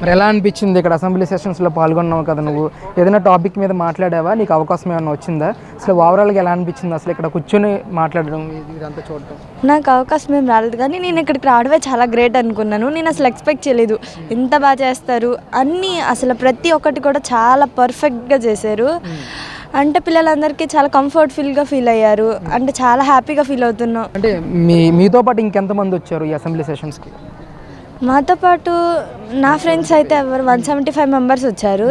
మరి ఎలా అనిపించింది ఇక్కడ అసెంబ్లీ సెషన్స్లో పాల్గొన్నావు కదా, నువ్వు ఏదైనా టాపిక్ మీద మాట్లాడావా, నీకు అవకాశం ఏమైనా వచ్చిందా, అసలు ఓవరాల్గా ఎలా అనిపించింది అసలు ఇక్కడ కూర్చొని మాట్లాడడం ఇదంతా చూడటం? నాకు అవకాశం ఏం రాలేదు, కానీ నేను ఇక్కడికి రావడమే చాలా గ్రేట్ అనుకున్నాను. నేను అసలు ఎక్స్పెక్ట్ చేయలేదు ఇంత బాగా చేస్తారు అన్నీ, అసలు ప్రతి ఒక్కటి కూడా చాలా పర్ఫెక్ట్గా చేశారు. అంటే పిల్లలందరికీ చాలా కంఫర్ట్ఫుల్గా ఫీల్ అయ్యారు, అంటే చాలా హ్యాపీగా ఫీల్ అవుతున్నాం. అంటే మీతో పాటు ఇంకెంతమంది వచ్చారు ఈ అసెంబ్లీ సెషన్స్కి? మాతో పాటు నా ఫ్రెండ్స్ అయితే ఎవరు 175 మెంబర్స్ వచ్చారు.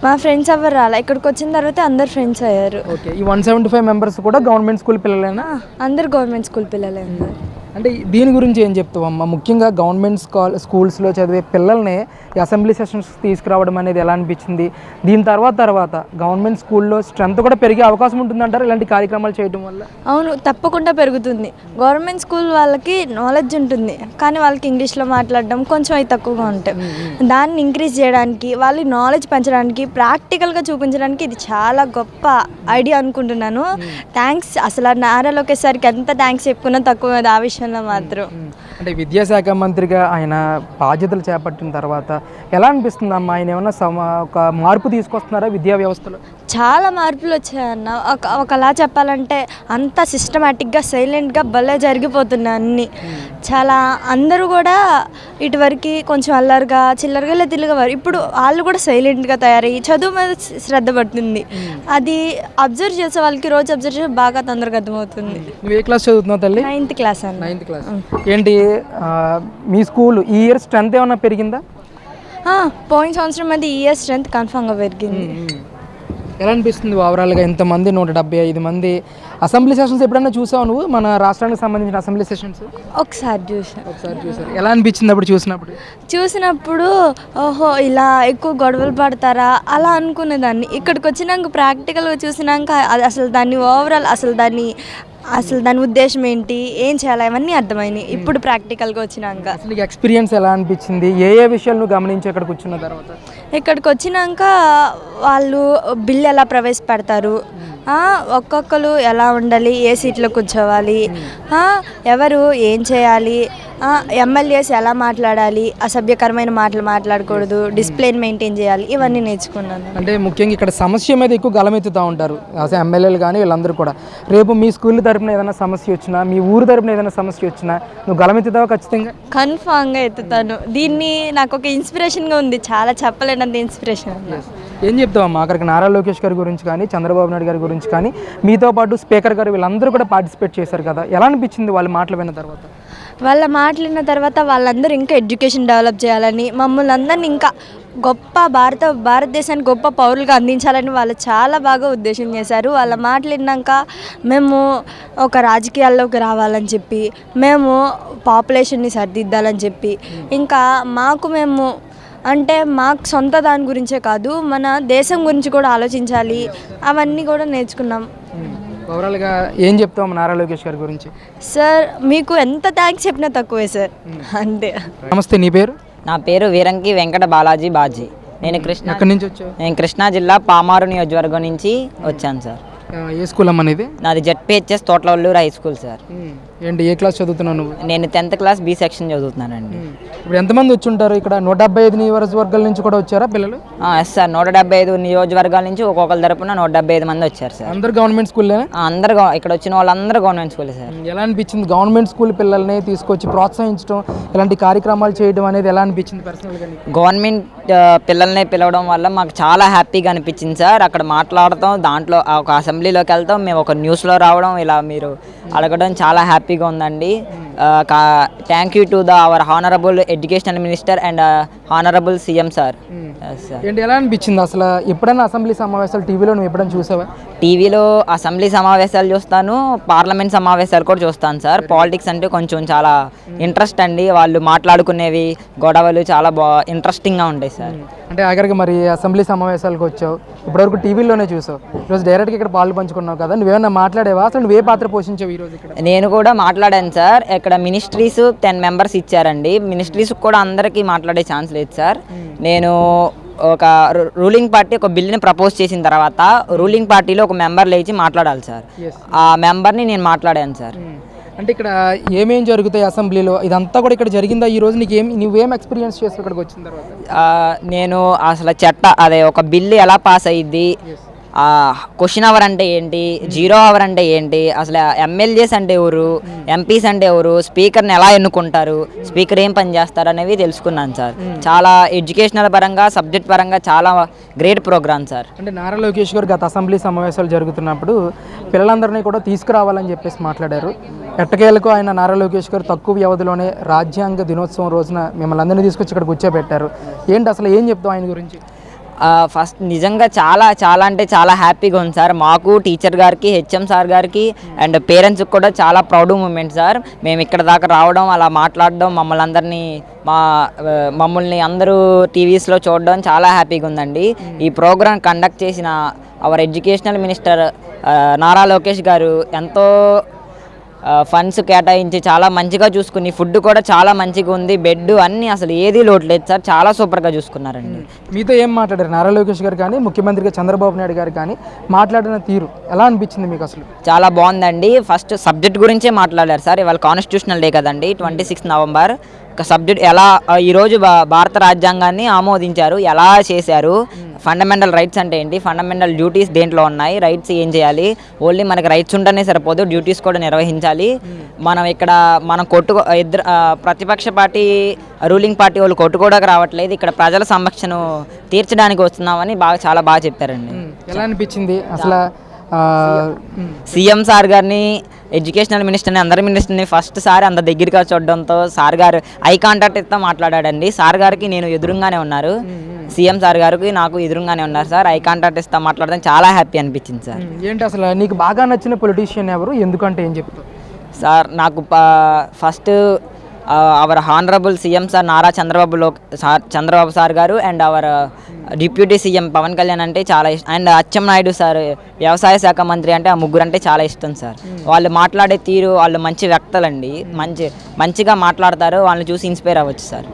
మా ఫ్రెండ్స్ ఎవరు రాలా, ఇక్కడికి వచ్చిన తర్వాత అందరు ఫ్రెండ్స్ అయ్యారు. ఓకే, ఈ 175 మెంబర్స్ కూడా గవర్నమెంట్ స్కూల్ పిల్లలేనా? అందరు గవర్నమెంట్ స్కూల్ పిల్లలే ఉన్నారు. అంటే దీని గురించి ఏం చెప్తావు అమ్మ? ముఖ్యంగా గవర్నమెంట్ స్కూల్స్లో చదివే పిల్లల్ని ఈ అసెంబ్లీ సెషన్స్ తీసుకురావడం అనేది ఎలా అనిపించింది? దీని తర్వాత గవర్నమెంట్ స్కూల్లో స్ట్రెంత్ కూడా పెరిగే అవకాశం ఉంటుందంటారు ఇలాంటి కార్యక్రమాలు చేయడం వల్ల? అవును, తప్పకుండా పెరుగుతుంది. గవర్నమెంట్ స్కూల్ వాళ్ళకి నాలెడ్జ్ ఉంటుంది, కానీ వాళ్ళకి ఇంగ్లీష్లో మాట్లాడడం కొంచెం అవి తక్కువగా ఉంటాయి. దాన్ని ఇంక్రీజ్ చేయడానికి, వాళ్ళ నాలెడ్జ్ పెంచడానికి, ప్రాక్టికల్గా చూపించడానికి ఇది చాలా గొప్ప ఐడియా అనుకుంటున్నాను. థ్యాంక్స్, అసలు నారా లోకేష్ సార్కి ఎంత థ్యాంక్స్ చెప్పుకున్నా తక్కువ ఆ విషయంలో మాత్రం. అంటే విద్యాశాఖ మంత్రిగా ఆయన బాధ్యతలు చేపట్టిన తర్వాత ఎలా అనిపిస్తుంది అమ్మా? ఆయన ఏమన్నా ఒక మార్పు తీసుకొస్తున్నారా విద్యా వ్యవస్థలో? చాలా మార్పులు వచ్చాయన్న. ఒకలా చెప్పాలంటే అంత సిస్టమేటిక్గా సైలెంట్గా భలే జరిగిపోతున్నాయి అన్నీ. చాలా అందరూ కూడా ఇటువరకు కొంచెం అల్లరిగా చిల్లరగా తిరిగేవారు, ఇప్పుడు వాళ్ళు కూడా సైలెంట్గా తయారయ్యి చదువు మీద శ్రద్ధ పడుతుంది. అది అబ్జర్వ్ చేసే వాళ్ళకి రోజు అబ్జర్వ్ చేసి బాగా తొందరగా అర్థమవుతుంది. నువ్వు ఏ క్లాస్ చదువుతున్నావు తల్లి? 9th క్లాస్ అన్న. 9th class. ఏంటి మీ స్కూల్ ఈ ఇయర్ స్ట్రెంత్ ఏమన్నా పెరిగిందా? పోయిన సంవత్సరం అది ఈ ఇయర్ స్ట్రెంత్ కన్ఫామ్గా పెరిగింది. ఎలా అనిపిస్తుంది ఓవరాల్గా ఇంతమంది 175 మంది అసెంబ్లీ సెషన్స్ ఎప్పుడన్నా చూసావు నువ్వు? మన రాష్ట్రానికి సంబంధించిన అసెంబ్లీ సెషన్స్ ఒకసారి చూసారు. ఎలా అనిపించింది అప్పుడు చూసినప్పుడు? ఓహో, ఇలా ఎక్కువ గొడవలు పడతారా అలా అనుకునేదాన్ని. ఇక్కడికి వచ్చినాక ప్రాక్టికల్గా చూసినాక అసలు దాన్ని ఓవరాల్ అసలు దాని ఉద్దేశం ఏంటి, ఏం చేయాలి, అవన్నీ అర్థమైనాయి ఇప్పుడు ప్రాక్టికల్గా వచ్చినాక. అసలు ఎక్స్పీరియన్స్ ఎలా అనిపించింది? ఏ విషయాలు నువ్వు గమనించి ఇక్కడికి వచ్చిన తర్వాత? ఇక్కడికి వచ్చినాక వాళ్ళు బిల్లు ఎలా ప్రవేశపెడతారు, ఒక్కొక్కరు ఎలా ఉండాలి, ఏ సీట్లో కూర్చోవాలి, ఎవరు ఏం చేయాలి, ఎమ్మెల్యేస్ ఎలా మాట్లాడాలి, అసభ్యకరమైన మాటలు మాట్లాడకూడదు, డిసిప్లిన్ మెయింటైన్ చేయాలి, ఇవన్నీ నేర్చుకున్నాను. అంటే ముఖ్యంగా ఇక్కడ సమస్య మీద ఎక్కువ గలమెత్తుతూ ఉంటారు అసలు ఎమ్మెల్యేలు కానీ వీళ్ళందరూ కూడా. రేపు మీ స్కూల్ తరపున ఏదైనా సమస్య వచ్చినా, మీ ఊరు తరపున ఏదైనా సమస్య వచ్చినా నువ్వు గలమెత్తుతావా? ఖచ్చితంగా కన్ఫామ్గా ఎత్తుతాను. దీన్ని నాకు ఒక ఇన్స్పిరేషన్గా ఉంది, చాలా చెప్పలేనంత ఇన్స్పిరేషన్. ఏం చెప్తావమ్మా అక్కడికి నారా లోకేష్ గారి గురించి కానీ, చంద్రబాబు నాయుడు గారి గురించి కానీ, మీతో పాటు స్పీకర్ గారు వీళ్ళందరూ కూడా పార్టిసిపేట్ చేశారు కదా, ఎలా అనిపించింది వాళ్ళ మాటలు విన్న తర్వాత? వాళ్ళ మాటలు విన్న తర్వాత వాళ్ళందరూ ఇంకా ఎడ్యుకేషన్ డెవలప్ చేయాలని, మమ్మల్ని అందరినీ ఇంకా గొప్ప భారతదేశానికి గొప్ప పౌరులుగా అందించాలని వాళ్ళు చాలా బాగా ఉద్దేశం చేశారు. వాళ్ళ మాటలు విన్నాక మేము ఒక రాజకీయాల్లోకి రావాలని చెప్పి, మేము పాపులేషన్ని సరిదిద్దాలని చెప్పి, ఇంకా మాకు సొంత దాని గురించే కాదు మన దేశం గురించి కూడా ఆలోచించాలి, అవన్నీ కూడా నేర్చుకున్నాం. ఓవరాల్గా ఏం చెప్తాం నారా లోకేష్ గారి గురించి? సార్, మీకు ఎంత థ్యాంక్స్ చెప్పినా తక్కువే సార్, అంతే. నమస్తే, నీ పేరు? నా పేరు వీరంకి వెంకట బాలాజీ బాజీ. నేను ఎక్కడి నుంచి వచ్చావు? నేను కృష్ణా జిల్లా పామారు నియోజకవర్గం నుంచి వచ్చాను సార్. ఏ స్కూల్ అమ్మ నీది? నాది ZPHS Thotlavalluru high school sir. ఏంటి ఏ క్లాస్ చదువుతున్నావు నువ్వు? నేను 10th క్లాస్ బి సెక్షన్ చదువుతున్నానండి. ఇప్పుడు ఎంతమంది వచ్చి ఉంటారు ఇక్కడ? 175 నియోజకవర్గాల నుంచి కూడా వచ్చారా పిల్లలు? ఎస్ సార్, 175 నియోజకవర్గాల నుంచి ఒక్కొక్కరి తరపున 175 మంది వచ్చారు సార్. అందరు గవర్నమెంట్ స్కూల్లేనా? అందరు ఇక్కడ వచ్చిన వాళ్ళందరూ గవర్నమెంట్ స్కూలే సార్. ఎలా అనిపించింది గవర్నమెంట్ స్కూల్ పిల్లల్ని తీసుకొచ్చి ప్రోత్సహించడం, ఇలాంటి కార్యక్రమాలు చేయడం అనేది ఎలా అనిపించింది పర్సనల్గా? గవర్నమెంట్ పిల్లల్ని పిలవడం వల్ల మాకు చాలా హ్యాపీగా అనిపించింది సార్. అక్కడ మాట్లాడతాం, దాంట్లో ఒక అసెంబ్లీలోకి వెళ్తాం, మేము ఒక న్యూస్లో రావడం, ఇలా మీరు అడగడం చాలా హ్యాపీగా ఉందండి. Thank you to our honourable educational minister and honourable CM sir. ఏంటి ఎలా అనిపించింది అసలు? ఎప్పుడైనా అసెంబ్లీ సమావేశాలు టీవీలో నువ్వు ఎప్పుడైనా చూసావా? టీవీలో అసెంబ్లీ సమావేశాలు చూస్తాను, పార్లమెంట్ సమావేశాలు కూడా చూస్తాను సార్. పాలిటిక్స్ అంటే కొంచెం చాలా ఇంట్రెస్ట్ అండి, వాళ్ళు మాట్లాడుకునేవి గొడవలు చాలా ఇంట్రెస్టింగ్గా ఉంటాయి సార్. అంటే ఆఖరికి మరి అసెంబ్లీ సమావేశాలకు వచ్చావు, ఇప్పటివరకు టీవీలోనే చూసావు, ఈరోజు డైరెక్ట్గా ఇక్కడ పాలు పంచుకున్నావు కదా, నువ్వేమన్నా మాట్లాడేవా? అసలు నువ్వే పాత్ర పోషించావు ఈరోజు ఇక్కడ? నేను కూడా మాట్లాడాను సార్. ఇక్కడ మినిస్ట్రీస్ 10 మెంబర్స్ ఇచ్చారండి. మినిస్ట్రీస్ కూడా అందరికీ మాట్లాడే ఛాన్స్ లేదు సార్. నేను ఒక రూలింగ్ పార్టీ ఒక బిల్లుని ప్రపోజ్ చేసిన తర్వాత రూలింగ్ పార్టీలో ఒక మెంబర్ లేచి మాట్లాడాలి సార్. ఆ మెంబర్ని నేను మాట్లాడాను సార్. అంటే ఇక్కడ ఏమేం జరుగుతాయి అసెంబ్లీలో ఇదంతా కూడా ఇక్కడ జరిగిందా ఈ రోజు నీకు నువ్వేం ఎక్స్పీరియన్స్ చేస్తావు ఇక్కడికి వచ్చిన తర్వాత? నేను అసలు అదే ఒక బిల్లు ఎలా పాస్ అయ్యిద్ది, క్వశ్చన్ అవర్ అంటే ఏంటి, జీరో అవర్ అంటే ఏంటి, అసలు ఎమ్మెల్యేస్ అంటే ఎవరు, ఎంపీస్ అంటే ఎవరు, స్పీకర్ని ఎలా ఎన్నుకుంటారు, స్పీకర్ ఏం పని చేస్తారు అనేవి తెలుసుకున్నాను సార్. చాలా ఎడ్యుకేషనల్ పరంగా సబ్జెక్ట్ పరంగా చాలా గ్రేట్ ప్రోగ్రామ్ సార్. అంటే నారా లోకేష్ గారు గత అసెంబ్లీ సమావేశాలు జరుగుతున్నప్పుడు పిల్లలందరినీ కూడా తీసుకురావాలని చెప్పేసి మాట్లాడారు. ఎట్టకేలకు ఆయన నారా లోకేష్ గారు తక్కువ వ్యవధిలోనే రాజ్యాంగ దినోత్సవం రోజున మిమ్మల్ని అందరినీ తీసుకొచ్చి ఇక్కడ కూర్చోబెట్టారు. ఏంటి అసలు ఏం చెప్తావు ఆయన గురించి? ఫస్ట్ నిజంగా చాలా చాలా అంటే చాలా హ్యాపీగా ఉంది సార్. మాకు టీచర్ గారికి, హెచ్ఎం సార్ గారికి అండ్ పేరెంట్స్కి కూడా చాలా ప్రౌడ్ మూమెంట్ సార్. మేము ఇక్కడ దాకా రావడం, అలా మాట్లాడడం, మమ్మల్ని అందరూ టీవీస్లో చూడడం చాలా హ్యాపీగా ఉందండి. ఈ ప్రోగ్రాం కండక్ట్ చేసిన hour educational minister Nara Lokesh గారు ఎంతో ఫండ్స్ కేటాయించి చాలా మంచిగా చూసుకుని, ఫుడ్ కూడా చాలా మంచిగా ఉంది, బెడ్ అన్నీ అసలు ఏదీ లోటు లేదు సార్. చాలా సూపర్గా చూసుకున్నారండి. మీతో ఏం మాట్లాడారు నారా లోకేష్ గారు కానీ, ముఖ్యమంత్రిగా చంద్రబాబు నాయుడు గారు కానీ మాట్లాడిన తీరు ఎలా అనిపించింది మీకు అసలు? చాలా బాగుందండి. ఫస్ట్ సబ్జెక్ట్ గురించే మాట్లాడారు సార్. ఇవాళ కాన్స్టిట్యూషనల్ డే కదండి, 26 నవంబర్. సబ్జెక్ట్ ఎలా ఈరోజు భారత రాజ్యాంగాన్ని ఆమోదించారు, ఎలా చేశారు, ఫండమెంటల్ రైట్స్ అంటే ఏంటి, ఫండమెంటల్ డ్యూటీస్ దేంట్లో ఉన్నాయి, రైట్స్ ఏం చేయాలి, ఓన్లీ మనకి రైట్స్ ఉంటేనే సరిపోదు, డ్యూటీస్ కూడా నిర్వహించాలి. మనం ఇక్కడ ప్రతిపక్ష పార్టీ, రూలింగ్ పార్టీ వాళ్ళు కొట్టుకోవడానికి రావట్లేదు, ఇక్కడ ప్రజల సమస్యను తీర్చడానికి వస్తున్నామని చాలా బాగా చెప్పారండి. ఎలా అనిపించింది అసలు? సీఎం సార్ గారిని, ఎడ్యుకేషనల్ మినిస్టర్ని, అందరి మినిస్టర్ని ఫస్ట్ సారి అంత దగ్గరగా చూడడంతో సార్ గారు ఐ కాంటాక్ట్ ఇస్తా మాట్లాడాడండి. సార్ గారికి నేను ఎదురుగానే ఉన్నారు, సీఎం సార్ గారికి నాకు ఎదురుగానే ఉన్నారు సార్. ఐ కాంటాక్ట్ ఇస్తా మాట్లాడడం చాలా హ్యాపీ అనిపించింది సార్. ఏంటి అసలు నీకు బాగా నచ్చిన పొలిటీషియన్ ఎవరు, ఎందుకంటే ఏం చెప్తావు? సార్ నాకు first our honourable CM sir Nara Chandrababu sir గారు and our deputy CM Pawan Kalyan అంటే చాలా ఇష్టం. అండ్ అచ్చెన్నాయుడు సార్ వ్యవసాయ శాఖ మంత్రి అంటే ఆ ముగ్గురు అంటే చాలా ఇష్టం సార్. వాళ్ళు మాట్లాడే తీరు, వాళ్ళు మంచి వ్యక్తులండి, మంచిగా మాట్లాడతారు, వాళ్ళని చూసి ఇన్స్పైర్ అవ్వచ్చు సార్.